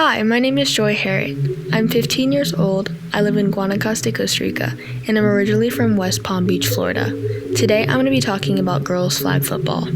Hi, my name is Joy Harriet. I'm 15 years old, I live in Guanacaste, Costa Rica, and I'm originally from West Palm Beach, Florida. Today I'm going to be talking about girls flag football.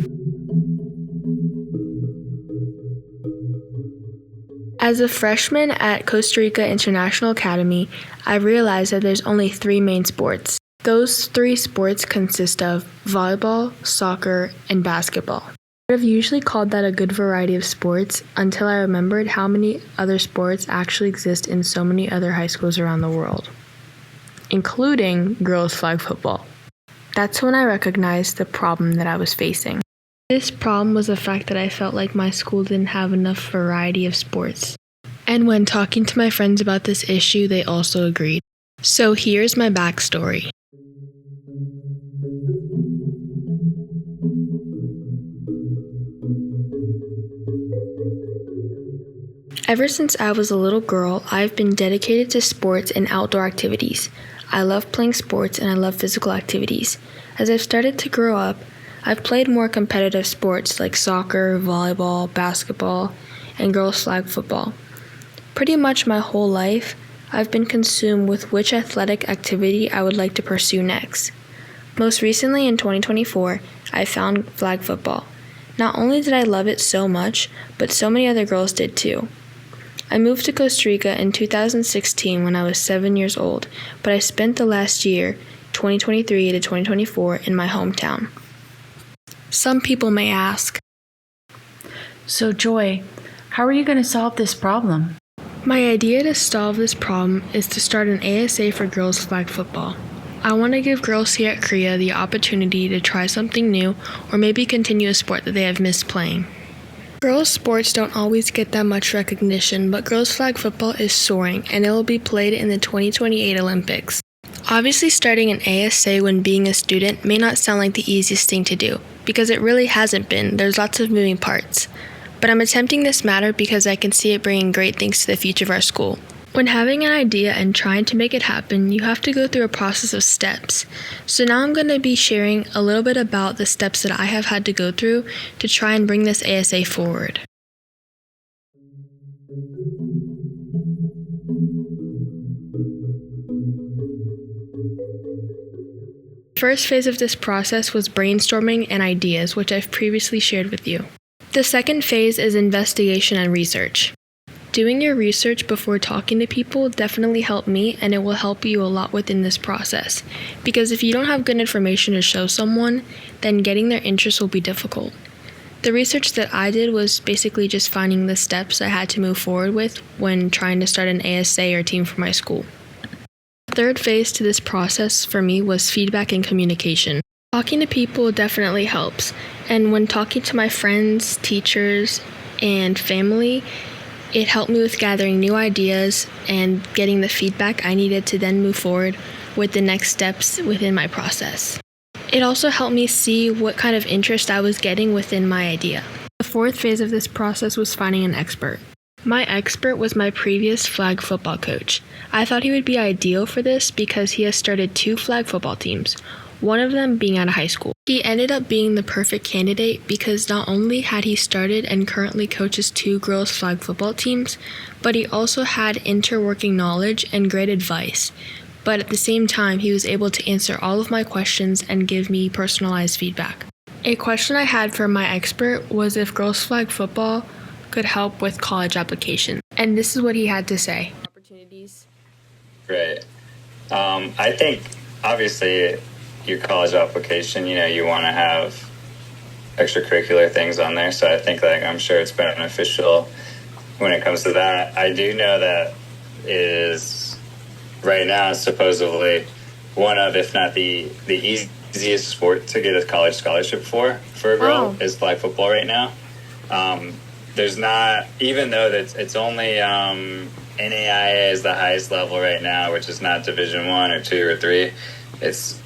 As a freshman at Costa Rica International Academy, I realized that there's only 3 main sports. Those 3 sports consist of volleyball, soccer, and basketball. I've usually called that a good variety of sports until I remembered how many other sports actually exist in so many other high schools around the world, including girls flag football. That's when I recognized the problem that I was facing. This problem was the fact that I felt like my school didn't have enough variety of sports. And when talking to my friends about this issue, they also agreed. So here's my backstory. Ever since I was a little girl, I've been dedicated to sports and outdoor activities. I love playing sports and I love physical activities. As I've started to grow up, I've played more competitive sports like soccer, volleyball, basketball, and girls flag football. Pretty much my whole life, I've been consumed with which athletic activity I would like to pursue next. Most recently in 2024, I found flag football. Not only did I love it so much, but so many other girls did too. I moved to Costa Rica in 2016 when I was 7 years old, but I spent the last year, 2023 to 2024, in my hometown. Some people may ask, So Joy, how are you going to solve this problem? my idea to solve this problem is to start an ASA for girls flag football. I want to give girls here at CREA the opportunity to try something new or maybe continue a sport that they have missed playing. Girls sports don't always get that much recognition, but girls flag football is soaring and it will be played in the 2028 Olympics. Obviously, starting an ASA when being a student may not sound like the easiest thing to do, because it really hasn't been. There's lots of moving parts. But I'm attempting this matter because I can see it bringing great things to the future of our school. When having an idea and trying to make it happen, you have to go through a process of steps. So now I'm going to be sharing a little bit about the steps that I have had to go through to try and bring this ASA forward. The first phase of this process was brainstorming and ideas, which I've previously shared with you. The second phase is investigation and research. Doing your research before talking to people definitely helped me, and it will help you a lot within this process. Because if you don't have good information to show someone, then getting their interest will be difficult. The research that I did was basically just finding the steps I had to move forward with when trying to start an ASA or team for my school. The third phase to this process for me was feedback and communication. Talking to people definitely helps, and when talking to my friends, teachers, and family, it helped me with gathering new ideas and getting the feedback I needed to then move forward with the next steps within my process. It also helped me see what kind of interest I was getting within my idea. The fourth phase of this process was finding an expert. My expert was my previous flag football coach. I thought he would be ideal for this because he has started 2 flag football teams, one of them being out of high school. He ended up being the perfect candidate because not only had he started and currently coaches 2 girls flag football teams, but he also had interworking knowledge and great advice. But at the same time, he was able to answer all of my questions and give me personalized feedback. A question I had for my expert was if girls flag football could help with college applications. And this is what he had to say. Opportunities. Great. I think, obviously, your college application, you want to have extracurricular things on there. So I think, I'm sure it's beneficial when it comes to that. I do know that it is, right now, supposedly one of, if not the easiest sport to get a college scholarship for a girl is flag football right now. There's not, even though it's only NAIA is the highest level right now, which is not Division 1 or 2 or 3. It's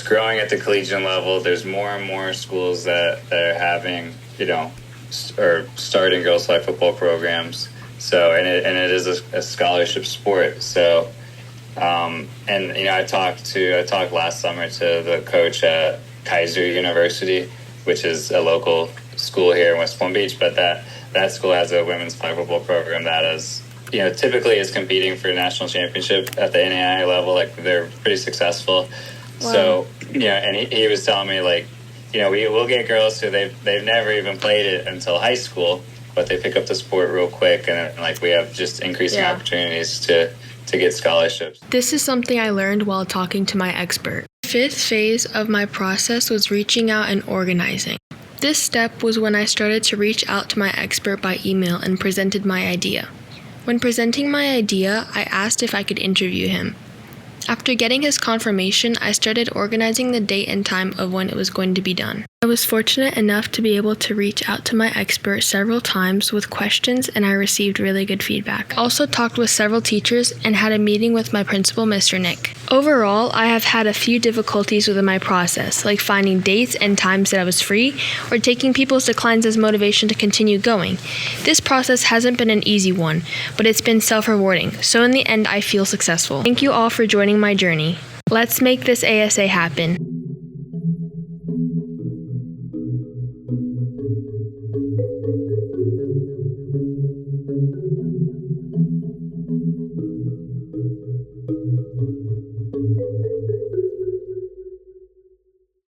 growing at the collegiate level. There's more and more schools that are having, or starting girls flag football programs. So, and it is a scholarship sport. So, I talked last summer to the coach at Kaiser University, which is a local school here in West Palm Beach, but that school has a women's flag football program that is, typically is competing for a national championship at the NAIA level. Like, they're pretty successful. Wow. So, and he was telling me, like, we'll get girls who they've never even played it until high school, but they pick up the sport real quick, and like we have just increasing opportunities to get scholarships. This is something I learned while talking to my expert. The fifth phase of my process was reaching out and organizing. This step was when I started to reach out to my expert by email and presented my idea. When presenting my idea, I asked if I could interview him. After getting his confirmation, I started organizing the date and time of when it was going to be done. I was fortunate enough to be able to reach out to my expert several times with questions, and I received really good feedback. I also talked with several teachers and had a meeting with my principal, Mr. Nick. Overall, I have had a few difficulties with my process, like finding dates and times that I was free, or taking people's declines as motivation to continue going. This process hasn't been an easy one, but it's been self-rewarding, so in the end I feel successful. Thank you all for joining my journey. Let's make this ASA happen.